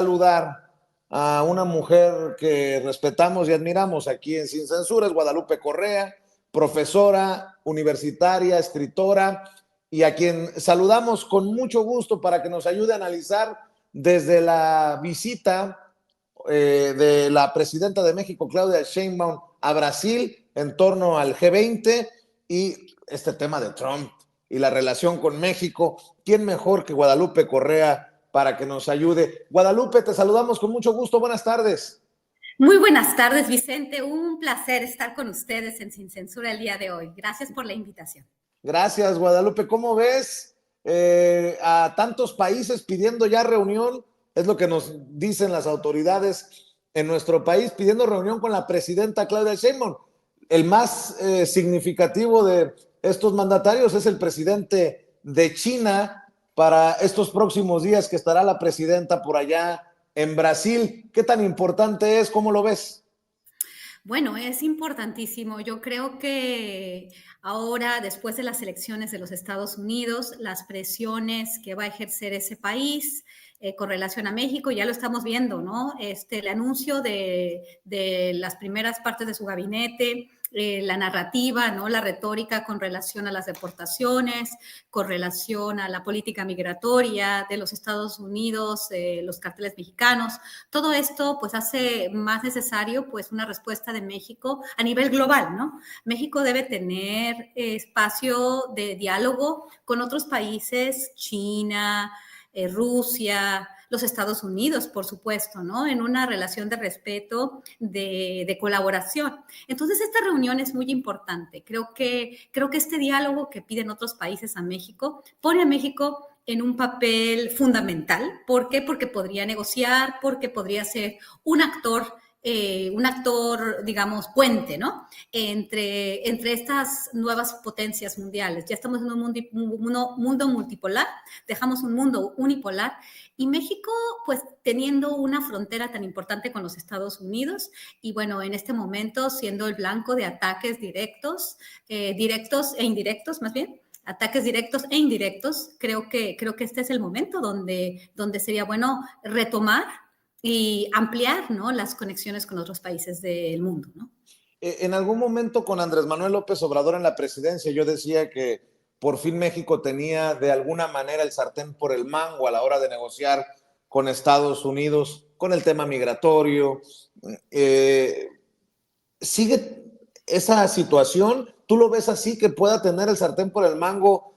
Saludar a una mujer que respetamos y admiramos aquí en Sin Censura, es Guadalupe Correa, profesora universitaria, escritora, y a quien saludamos con mucho gusto para que nos ayude a analizar desde la visita de la presidenta de México, Claudia Sheinbaum, a Brasil en torno al G20 y este tema de Trump y la relación con México. ¿Quién mejor que Guadalupe Correa para que nos ayude? Guadalupe, te saludamos con mucho gusto. Buenas tardes. Muy buenas tardes, Vicente. Un placer estar con ustedes en Sin Censura el día de hoy. Gracias por la invitación. Gracias, Guadalupe. ¿Cómo ves a tantos países pidiendo ya reunión? Es lo que nos dicen las autoridades en nuestro país, pidiendo reunión con la presidenta Claudia Sheinbaum. El más significativo de estos mandatarios es el presidente de China para estos próximos días que estará la presidenta por allá en Brasil. ¿Qué tan importante es? ¿Cómo lo ves? Bueno, es importantísimo. Yo creo que ahora, después de las elecciones de los Estados Unidos, las presiones que va a ejercer ese país con relación a México, ya lo estamos viendo, ¿no? El anuncio de las primeras partes de su gabinete, la narrativa, ¿no? La retórica con relación a las deportaciones, con relación a la política migratoria de los Estados Unidos, los carteles mexicanos. Todo esto pues hace más necesario pues una respuesta de México a nivel global, ¿no? México debe tener espacio de diálogo con otros países, China, Rusia, los Estados Unidos, por supuesto, ¿no? En una relación de respeto, de colaboración. Entonces, esta reunión es muy importante. Creo que este diálogo que piden otros países a México pone a México en un papel fundamental. ¿Por qué? Porque podría negociar, porque podría ser un actor, digamos, puente, ¿no? Entre estas nuevas potencias mundiales. Ya estamos en un mundo multipolar, dejamos un mundo unipolar y México, pues, teniendo una frontera tan importante con los Estados Unidos y, bueno, en este momento siendo el blanco de ataques directos e indirectos, más bien, ataques directos e indirectos, creo que este es el momento donde sería bueno retomar y ampliar, ¿no? Las conexiones con otros países del mundo, ¿no? En algún momento con Andrés Manuel López Obrador en la presidencia, yo decía que por fin México tenía de alguna manera el sartén por el mango a la hora de negociar con Estados Unidos, con el tema migratorio. Eh, ¿Sigue esa situación? ¿Tú lo ves así, que pueda tener el sartén por el mango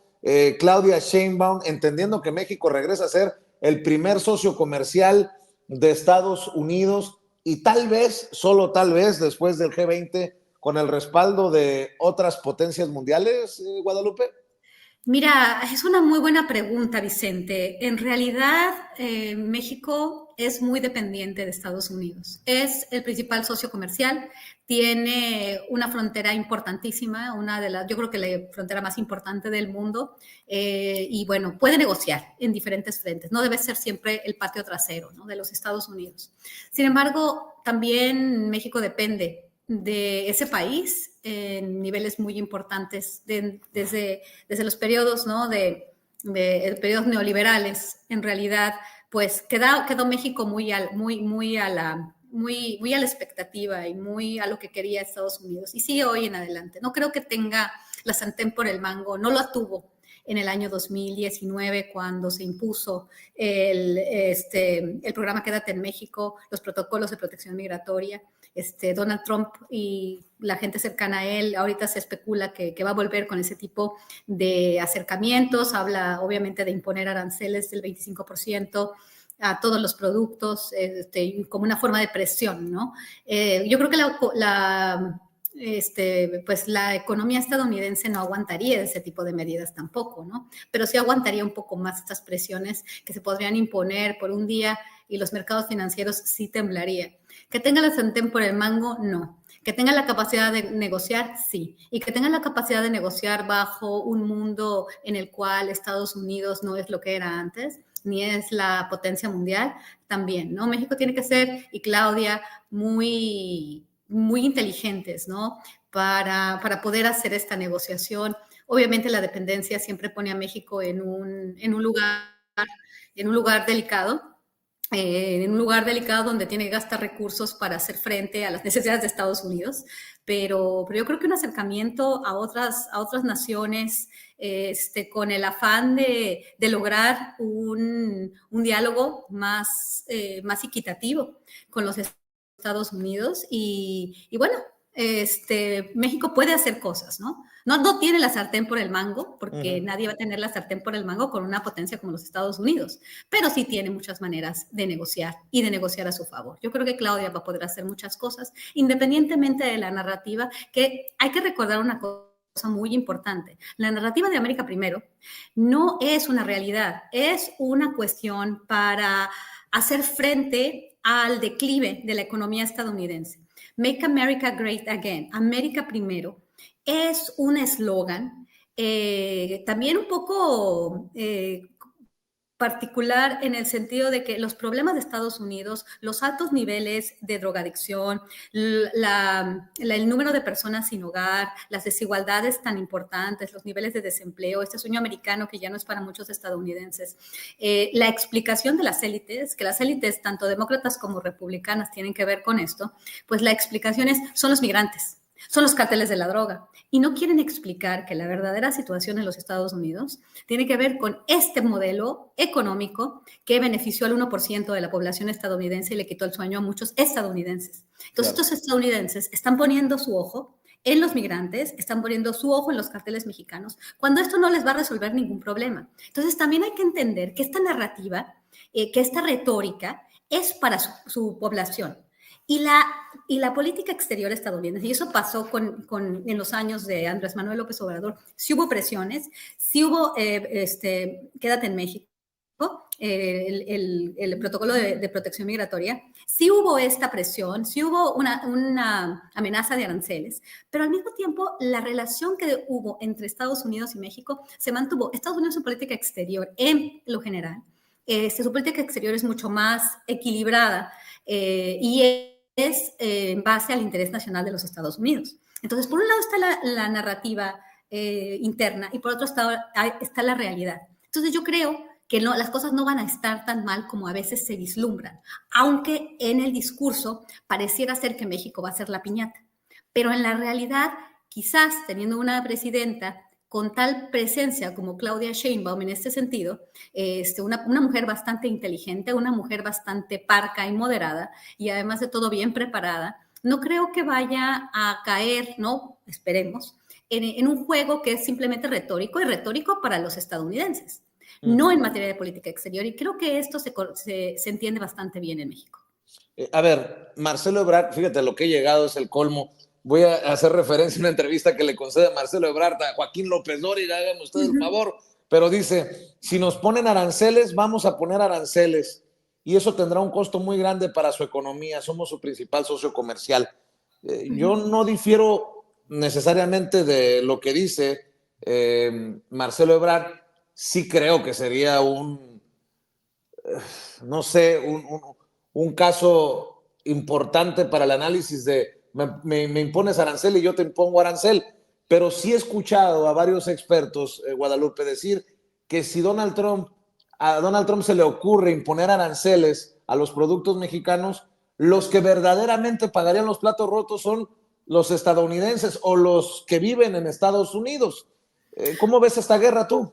Claudia Sheinbaum, entendiendo que México regresa a ser el primer socio comercial de Estados Unidos y tal vez, solo tal vez, después del G20, con el respaldo de otras potencias mundiales, Guadalupe? Mira, es una muy buena pregunta, Vicente. En realidad, México es muy dependiente de Estados Unidos. Es el principal socio comercial, tiene una frontera importantísima, yo creo que la frontera más importante del mundo, y bueno, puede negociar en diferentes frentes. No debe ser siempre el patio trasero, ¿no? De los Estados Unidos. Sin embargo, también México depende de ese país en niveles muy importantes desde los periodos, ¿no? Periodos neoliberales. En realidad, pues quedó México muy a la expectativa y muy a lo que quería Estados Unidos y sigue hoy en adelante. No creo que tenga la sartén por el mango, no lo tuvo en el año 2019 cuando se impuso el programa Quédate en México, los protocolos de protección migratoria. Donald Trump y la gente cercana a él, ahorita se especula que va a volver con ese tipo de acercamientos, habla obviamente de imponer aranceles del 25% a todos los productos, como una forma de presión, ¿no? Yo creo que pues la economía estadounidense no aguantaría ese tipo de medidas tampoco, ¿no? Pero sí aguantaría un poco más estas presiones que se podrían imponer por un día y los mercados financieros sí temblarían. Que tenga la sartén por el mango, no. Que tenga la capacidad de negociar, sí. Y que tenga la capacidad de negociar bajo un mundo en el cual Estados Unidos no es lo que era antes, ni es la potencia mundial, también, ¿no? México tiene que ser, y Claudia, muy inteligentes, ¿no? Para poder hacer esta negociación. Obviamente la dependencia siempre pone a México en un lugar delicado, en un lugar delicado donde tiene que gastar recursos para hacer frente a las necesidades de Estados Unidos, pero yo creo que un acercamiento a otras naciones con el afán de lograr un diálogo más equitativo con los Estados Unidos y bueno, México puede hacer cosas, ¿no? No tiene la sartén por el mango, porque nadie va a tener la sartén por el mango con una potencia como los Estados Unidos, pero sí tiene muchas maneras de negociar y de negociar a su favor. Yo creo que Claudia va a poder hacer muchas cosas, independientemente de la narrativa, que hay que recordar una cosa muy importante. La narrativa de América Primero no es una realidad, es una cuestión para hacer frente al declive de la economía estadounidense. Make America Great Again, América Primero, es un eslogan también un poco particular en el sentido de que los problemas de Estados Unidos, los altos niveles de drogadicción, el número de personas sin hogar, las desigualdades tan importantes, los niveles de desempleo, este sueño americano que ya no es para muchos estadounidenses, la explicación de las élites, que las élites tanto demócratas como republicanas tienen que ver con esto, pues la explicación son los migrantes. Son los cárteles de la droga y no quieren explicar que la verdadera situación en los Estados Unidos tiene que ver con este modelo económico que benefició al 1% de la población estadounidense y le quitó el sueño a muchos estadounidenses. Entonces, estos estadounidenses están poniendo su ojo en los migrantes, están poniendo su ojo en los carteles mexicanos, cuando esto no les va a resolver ningún problema. Entonces, también hay que entender que esta narrativa, que esta retórica es para su población. Y la política exterior estadounidense, y eso pasó en los años de Andrés Manuel López Obrador, sí hubo presiones, sí hubo, quédate en México, el protocolo de protección migratoria, sí hubo esta presión, sí hubo una amenaza de aranceles, pero al mismo tiempo la relación que hubo entre Estados Unidos y México se mantuvo. Estados Unidos en política exterior, en lo general, su política exterior es mucho más equilibrada y es en base al interés nacional de los Estados Unidos. Entonces, por un lado está la narrativa interna y por otro está la realidad. Entonces, yo creo que las cosas no van a estar tan mal como a veces se vislumbran, aunque en el discurso pareciera ser que México va a ser la piñata. Pero en la realidad, quizás teniendo una presidenta con tal presencia como Claudia Sheinbaum en este sentido, una mujer bastante inteligente, una mujer bastante parca y moderada y además de todo bien preparada, no creo que vaya a caer, no, esperemos, en un juego que es simplemente retórico y retórico para los estadounidenses, no en materia de política exterior, y creo que esto se entiende bastante bien en México. A ver, Marcelo Ebrard, fíjate, lo que he llegado es el colmo. Voy a hacer referencia a una entrevista que le concede Marcelo Ebrard a Joaquín López Dóriga, hagan ustedes el favor, pero dice, si nos ponen aranceles, vamos a poner aranceles, y eso tendrá un costo muy grande para su economía, somos su principal socio comercial. Yo no difiero necesariamente de lo que dice Marcelo Ebrard, sí creo que sería no sé, un caso importante para el análisis de me impones arancel y yo te impongo arancel, pero sí he escuchado a varios expertos, Guadalupe, decir que si a Donald Trump se le ocurre imponer aranceles a los productos mexicanos, los que verdaderamente pagarían los platos rotos son los estadounidenses o los que viven en Estados Unidos. ¿Cómo ves esta guerra tú?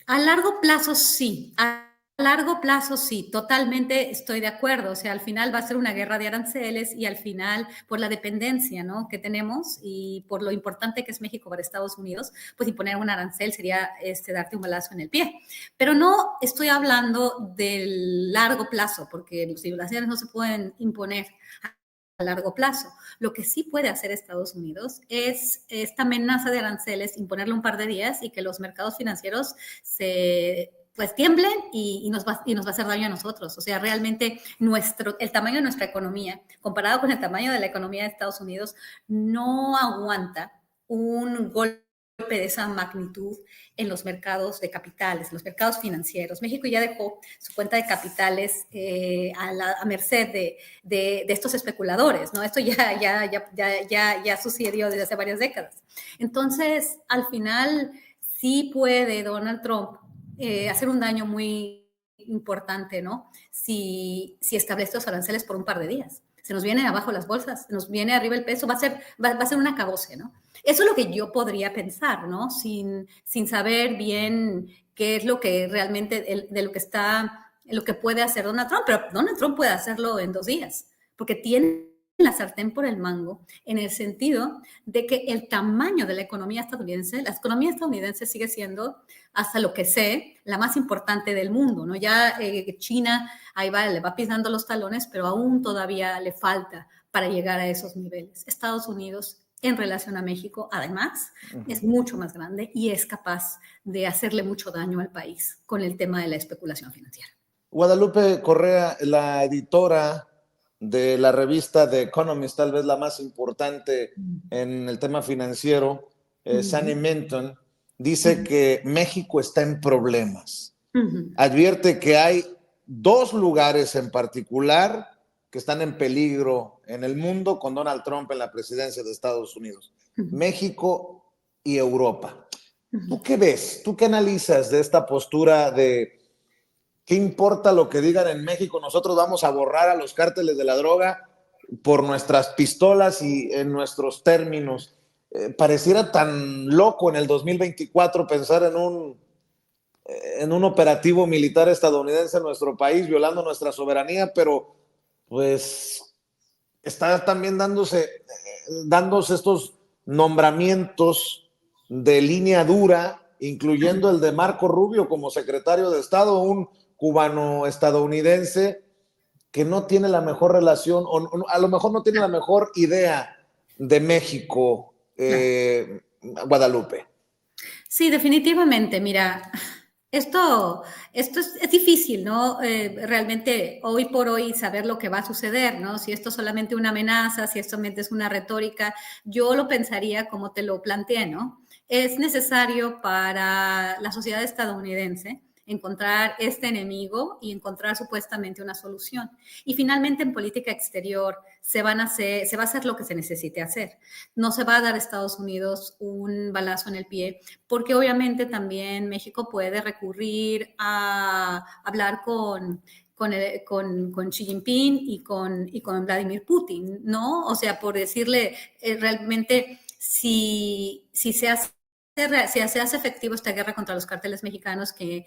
A largo plazo sí, a largo plazo sí, totalmente estoy de acuerdo. O sea, al final va a ser una guerra de aranceles y al final, por la dependencia, ¿no?, que tenemos y por lo importante que es México para Estados Unidos, pues imponer un arancel sería darte un balazo en el pie. Pero no estoy hablando del largo plazo, porque los aranceles no se pueden imponer a largo plazo. Lo que sí puede hacer Estados Unidos es esta amenaza de aranceles, imponerle un par de días y que los mercados financieros pues tiemblen y nos va a hacer daño a nosotros. O sea, realmente el tamaño de nuestra economía, comparado con el tamaño de la economía de Estados Unidos, no aguanta un golpe de esa magnitud en los mercados de capitales, en los mercados financieros. México ya dejó su cuenta de capitales a merced de estos especuladores, ¿no? Esto ya sucedió desde hace varias décadas. Entonces, al final, sí puede Donald Trump hacer un daño muy importante, ¿no? Si establece los aranceles por un par de días. Se nos viene abajo las bolsas, se nos viene arriba el peso, va a ser un acabose, ¿no? Eso es lo que yo podría pensar, ¿no? Sin saber bien qué es lo que realmente, lo que puede hacer Donald Trump, pero Donald Trump puede hacerlo en 2 días, porque tiene la sartén por el mango, en el sentido de que el tamaño de la economía estadounidense sigue siendo, hasta lo que sé, la más importante del mundo, ¿no? Ya China ahí va, le va pisando los talones, pero aún todavía le falta para llegar a esos niveles. Estados Unidos, en relación a México, además, es mucho más grande y es capaz de hacerle mucho daño al país con el tema de la especulación financiera. Guadalupe Correa, la editora de la revista The Economist, tal vez la más importante en el tema financiero, Sunny Minton, dice que México está en problemas. Advierte que hay 2 lugares en particular que están en peligro en el mundo con Donald Trump en la presidencia de Estados Unidos: México y Europa. ¿Tú qué ves? ¿Tú qué analizas de esta postura de qué importa lo que digan en México? Nosotros vamos a borrar a los cárteles de la droga por nuestras pistolas y en nuestros términos. Pareciera tan loco en el 2024 pensar en un operativo militar estadounidense en nuestro país, violando nuestra soberanía, pero pues está también dándose estos nombramientos de línea dura, incluyendo el de Marco Rubio como secretario de Estado, un cubano-estadounidense que no tiene la mejor relación, o a lo mejor no tiene la mejor idea de México, Guadalupe. Sí, definitivamente. Mira, esto es difícil, ¿no? Realmente hoy por hoy saber lo que va a suceder, ¿no? Si esto es solamente una amenaza, si esto solamente es una retórica, yo lo pensaría como te lo planteé, ¿no? Es necesario para la sociedad estadounidense encontrar este enemigo y encontrar supuestamente una solución. Y finalmente en política exterior se va a hacer lo que se necesite hacer. No se va a dar a Estados Unidos un balazo en el pie, porque obviamente también México puede recurrir a hablar con Xi Jinping y con Vladimir Putin, ¿no? O sea, por decirle realmente si se hace efectivo esta guerra contra los cárteles mexicanos que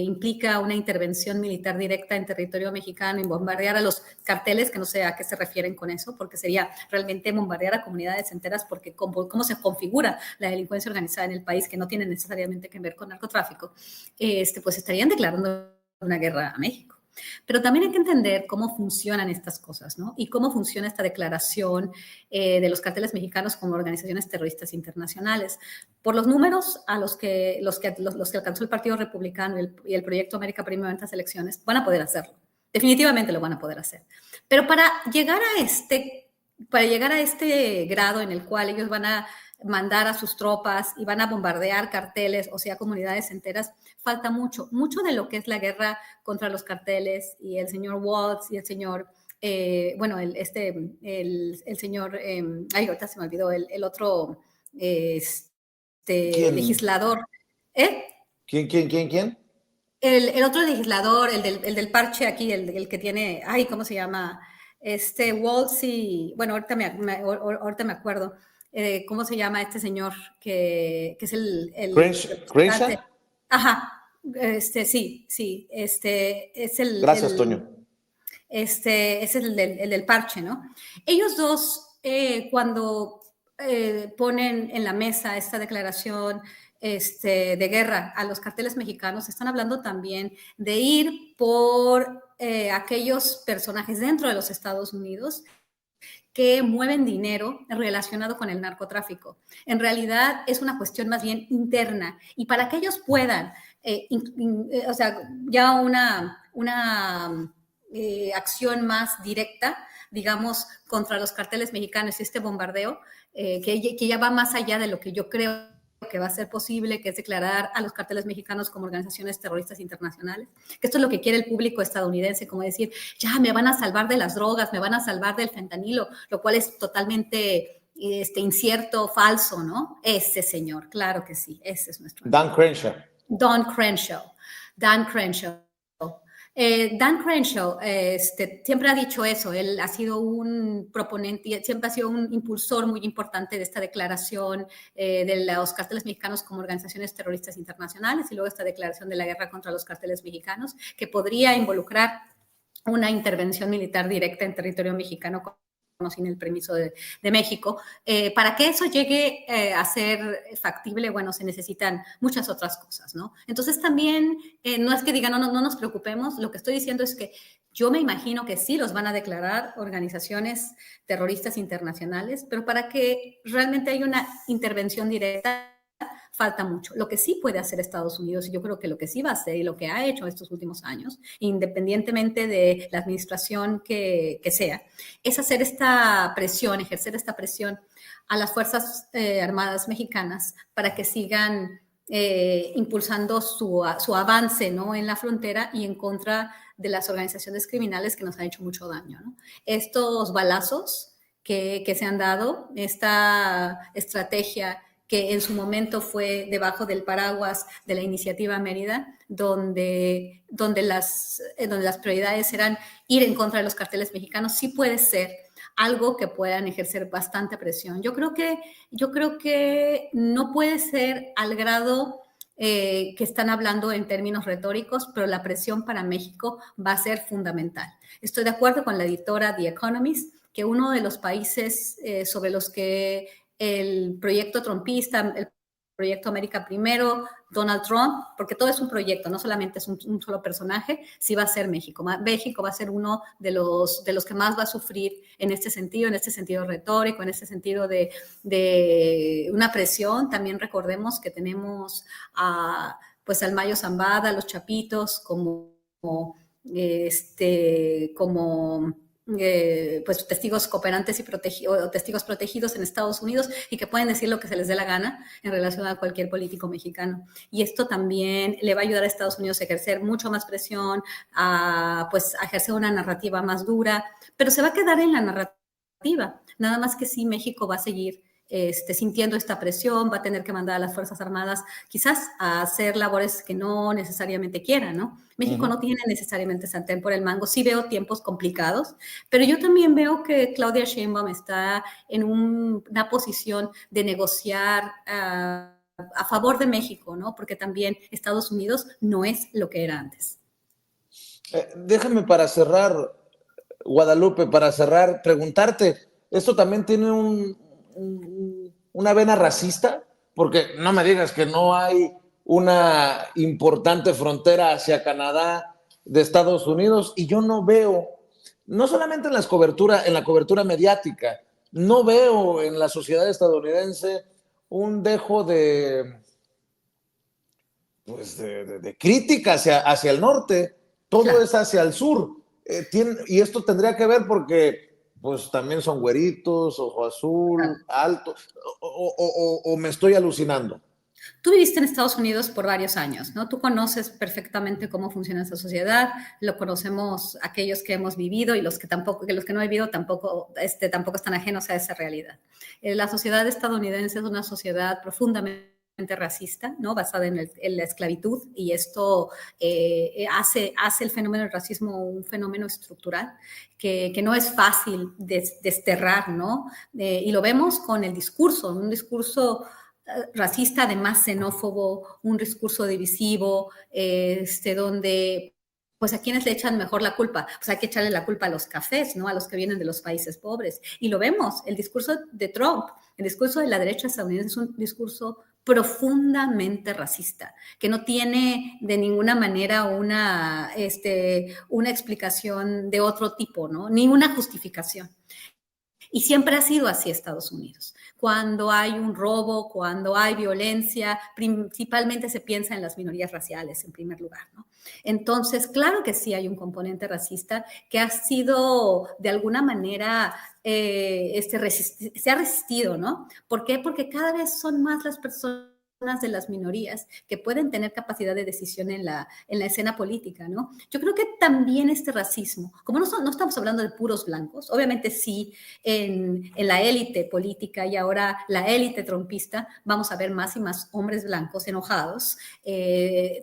implica una intervención militar directa en territorio mexicano y bombardear a los carteles, que no sé a qué se refieren con eso, porque sería realmente bombardear a comunidades enteras, porque cómo se configura la delincuencia organizada en el país, que no tiene necesariamente que ver con narcotráfico, pues estarían declarando una guerra a México. Pero también hay que entender cómo funcionan estas cosas, ¿no? Y cómo funciona esta declaración de los cárteles mexicanos como organizaciones terroristas internacionales. Por los números a los que alcanzó el Partido Republicano y el Proyecto América Primero en estas elecciones, van a poder hacerlo. Definitivamente lo van a poder hacer. Pero para llegar a este grado en el cual ellos van a mandar a sus tropas y van a bombardear carteles, o sea, comunidades enteras, falta mucho de lo que es la guerra contra los carteles, y el señor Waltz y el señor, el señor, ahorita se me olvidó, el otro legislador. ¿Quién? El otro legislador, el del parche aquí, el que tiene, ¿cómo se llama? Waltz y, bueno, ahorita me acuerdo. ¿Cómo se llama este señor que es el Crenshaw? Ajá, sí, es el... Gracias, Toño. Es el del parche, ¿no? Ellos dos, cuando ponen en la mesa esta declaración de guerra a los carteles mexicanos, están hablando también de ir por aquellos personajes dentro de los Estados Unidos que mueven dinero relacionado con el narcotráfico. En realidad es una cuestión más bien interna, y para que ellos puedan, o sea, ya una acción más directa, digamos, contra los carteles mexicanos y este bombardeo, que ya va más allá de lo que yo creo que va a ser posible, que es declarar a los carteles mexicanos como organizaciones terroristas internacionales, que esto es lo que quiere el público estadounidense, como decir, ya me van a salvar de las drogas, me van a salvar del fentanilo, lo cual es totalmente incierto, falso, ¿no? Ese señor, claro que sí, ese es nuestro Dan Crenshaw. Dan Crenshaw. Dan Crenshaw siempre ha dicho eso, él ha sido un proponente, siempre ha sido un impulsor muy importante de esta declaración de los cárteles mexicanos como organizaciones terroristas internacionales y luego esta declaración de la guerra contra los cárteles mexicanos, que podría involucrar una intervención militar directa en territorio mexicano sin el permiso de México. Para que eso llegue a ser factible, bueno, se necesitan muchas otras cosas, ¿no? Entonces también, no es que digan, no nos preocupemos, lo que estoy diciendo es que yo me imagino que sí los van a declarar organizaciones terroristas internacionales, pero para que realmente haya una intervención directa, falta mucho. Lo que sí puede hacer Estados Unidos, y yo creo que lo que sí va a hacer y lo que ha hecho estos últimos años, independientemente de la administración que sea, es hacer esta presión, ejercer esta presión a las Fuerzas Armadas mexicanas para que sigan impulsando su avance, ¿no?, en la frontera y en contra de las organizaciones criminales que nos han hecho mucho daño, ¿no? Estos balazos que se han dado, esta estrategia que en su momento fue debajo del paraguas de la Iniciativa Mérida, donde las prioridades eran ir en contra de los carteles mexicanos, sí puede ser algo que puedan ejercer bastante presión. Yo creo que no puede ser al grado que están hablando en términos retóricos, pero la presión para México va a ser fundamental. Estoy de acuerdo con la editora The Economist, que uno de los países sobre los que el proyecto trumpista, el proyecto América Primero, Donald Trump, porque todo es un proyecto, no solamente es un solo personaje, sí va a ser México. México va a ser uno de los que más va a sufrir en este sentido retórico, en este sentido de una presión. También recordemos que tenemos pues al Mayo Zambada, a los Chapitos, como pues testigos cooperantes o testigos protegidos en Estados Unidos y que pueden decir lo que se les dé la gana en relación a cualquier político mexicano. Y esto también le va a ayudar a Estados Unidos a ejercer mucho más presión, pues a ejercer una narrativa más dura, pero se va a quedar en la narrativa. Nada más que sí, México va a seguir sintiendo esta presión, va a tener que mandar a las Fuerzas Armadas quizás a hacer labores que no necesariamente quieran, ¿no? México no tiene necesariamente sartén por el mango. Sí veo tiempos complicados, pero yo también veo que Claudia Sheinbaum está en una posición de negociar a favor de México, ¿no? Porque también Estados Unidos no es lo que era antes. Déjame para cerrar, Guadalupe, preguntarte, ¿esto también tiene una vena racista? Porque no me digas que no hay una importante frontera hacia Canadá de Estados Unidos, y yo no veo, no solamente en la cobertura mediática, no veo en la sociedad estadounidense un dejo de crítica hacia el norte, todo claro. Es hacia el sur. Y esto tendría que ver porque pues también son güeritos, ojo azul, altos, o me estoy alucinando. Tú viviste en Estados Unidos por varios años, ¿no? Tú conoces perfectamente cómo funciona esa sociedad, lo conocemos aquellos que hemos vivido y los que no han vivido tampoco están ajenos a esa realidad. La sociedad estadounidense es una sociedad profundamente racista, ¿no?, basada en la esclavitud, y esto hace el fenómeno del racismo un fenómeno estructural que no es fácil desterrar, ¿no? Y lo vemos con el discurso, un discurso racista, además xenófobo, un discurso divisivo, donde pues a quienes le echan mejor la culpa, pues hay que echarle la culpa a los cafés, ¿no?, a los que vienen de los países pobres. Y lo vemos, el discurso de Trump, el discurso de la derecha estadounidense es un discurso profundamente racista, que no tiene de ninguna manera una explicación de otro tipo, ¿no?, ni una justificación. Y siempre ha sido así Estados Unidos. Cuando hay un robo, cuando hay violencia, principalmente se piensa en las minorías raciales en primer lugar, ¿no? Entonces, claro que sí hay un componente racista que ha sido de alguna manera, se ha resistido, ¿no? ¿Por qué? Porque cada vez son más las personas de las minorías que pueden tener capacidad de decisión en la escena política, ¿no? Yo creo que también este racismo, como no estamos hablando de puros blancos, obviamente sí, en la élite política y ahora la élite trumpista, vamos a ver más y más hombres blancos enojados,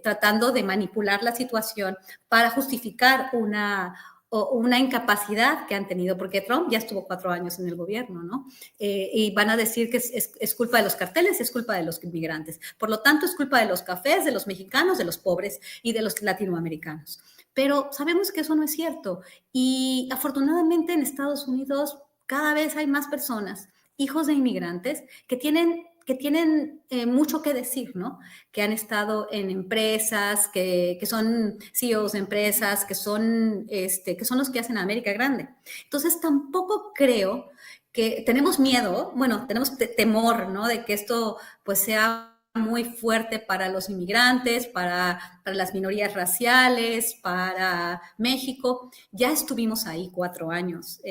tratando de manipular la situación para justificar una incapacidad que han tenido, porque Trump ya estuvo 4 años en el gobierno, ¿no? Y van a decir que es culpa de los carteles, es culpa de los inmigrantes. Por lo tanto, es culpa de los cafés, de los mexicanos, de los pobres y de los latinoamericanos. Pero sabemos que eso no es cierto. Y afortunadamente en Estados Unidos cada vez hay más personas, hijos de inmigrantes, que tienen mucho que decir, ¿no? Que han estado en empresas, que son CEOs de empresas, que son los que hacen a América grande. Entonces, tampoco creo que tenemos miedo, bueno, tenemos temor, ¿no? De que esto pues sea muy fuerte para los inmigrantes, para las minorías raciales, para México. Ya estuvimos ahí 4 años.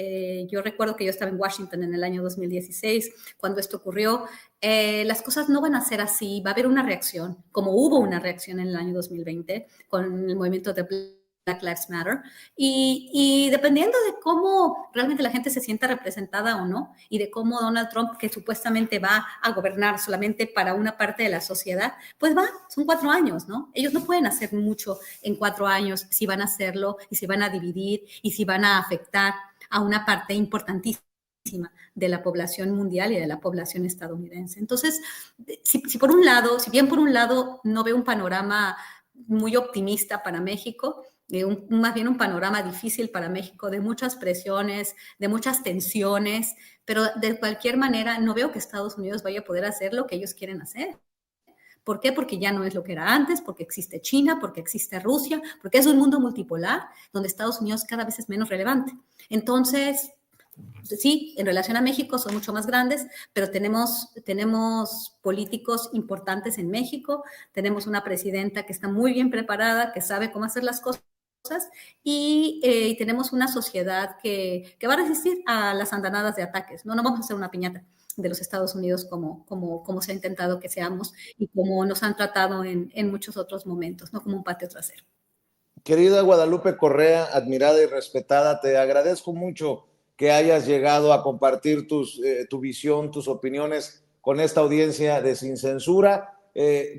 Yo recuerdo que yo estaba en Washington en el año 2016, cuando esto ocurrió. Las cosas no van a ser así, va a haber una reacción, como hubo una reacción en el año 2020 con el movimiento de Black Lives Matter, y dependiendo de cómo realmente la gente se sienta representada o no, y de cómo Donald Trump, que supuestamente va a gobernar solamente para una parte de la sociedad, pues son 4 años, ¿no? Ellos no pueden hacer mucho en 4 años si van a hacerlo, y si van a dividir, y si van a afectar a una parte importantísima de la población mundial y de la población estadounidense. Entonces, si bien por un lado no veo un panorama muy optimista para México, más bien un panorama difícil para México, de muchas presiones, de muchas tensiones, pero de cualquier manera no veo que Estados Unidos vaya a poder hacer lo que ellos quieren hacer. ¿Por qué? Porque ya no es lo que era antes, porque existe China, porque existe Rusia, porque es un mundo multipolar donde Estados Unidos cada vez es menos relevante. Entonces, sí, en relación a México son mucho más grandes, pero tenemos políticos importantes en México, tenemos una presidenta que está muy bien preparada, que sabe cómo hacer las cosas, y tenemos una sociedad que va a resistir a las andanadas de ataques. No vamos a hacer una piñata de los Estados Unidos como se ha intentado que seamos y como nos han tratado en muchos otros momentos, no como un patio trasero. Querida Guadalupe Correa, admirada y respetada, te agradezco mucho que hayas llegado a compartir tu visión, tus opiniones con esta audiencia de Sin Censura.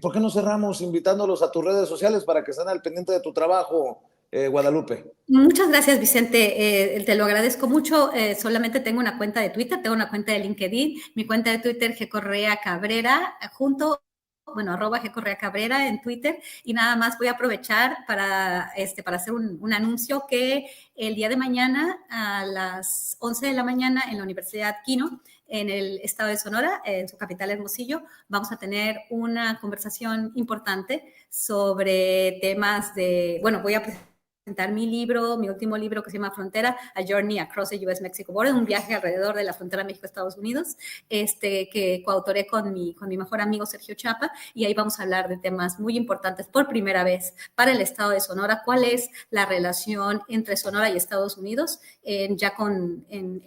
¿Por qué no cerramos invitándolos a tus redes sociales para que estén al pendiente de tu trabajo, Guadalupe? Muchas gracias, Vicente. Te lo agradezco mucho. Solamente tengo una cuenta de Twitter, tengo una cuenta de LinkedIn, mi cuenta de Twitter, G. Correa Cabrera, @ G. Correa Cabrera en Twitter, y nada más voy a aprovechar para hacer un anuncio que el día de mañana a las 11 de la mañana en la Universidad Quino, en el estado de Sonora, en su capital Hermosillo, vamos a tener una conversación importante sobre temas voy a presentar mi último libro que se llama Frontera, A Journey Across the US-Mexico Border, un viaje alrededor de la frontera México-Estados Unidos, que coautoré con mi mejor amigo Sergio Chapa, y ahí vamos a hablar de temas muy importantes por primera vez para el estado de Sonora, cuál es la relación entre Sonora y Estados Unidos, en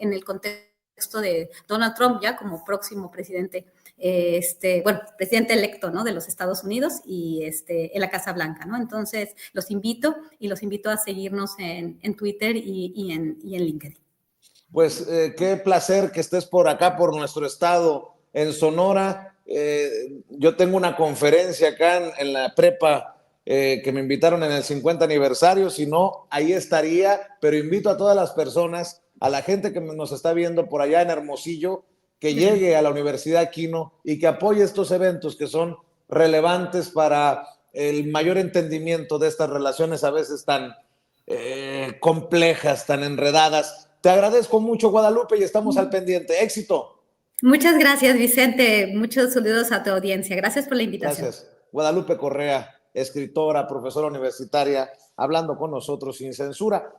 el contexto de Donald Trump ya como próximo presidente, presidente electo, ¿no?, de los Estados Unidos, y en la Casa Blanca, ¿no? Entonces, los invito a seguirnos en Twitter y en LinkedIn. Pues qué placer que estés por acá, por nuestro estado, en Sonora. Yo tengo una conferencia acá en la prepa que me invitaron en el 50 aniversario. Si no, ahí estaría, pero invito a todas las personas, a la gente que nos está viendo por allá en Hermosillo, que llegue a la Universidad Quino y que apoye estos eventos que son relevantes para el mayor entendimiento de estas relaciones a veces tan complejas, tan enredadas. Te agradezco mucho, Guadalupe, y estamos al pendiente. Éxito. Muchas gracias, Vicente. Muchos saludos a tu audiencia. Gracias por la invitación. Gracias. Guadalupe Correa, escritora, profesora universitaria, hablando con nosotros sin censura.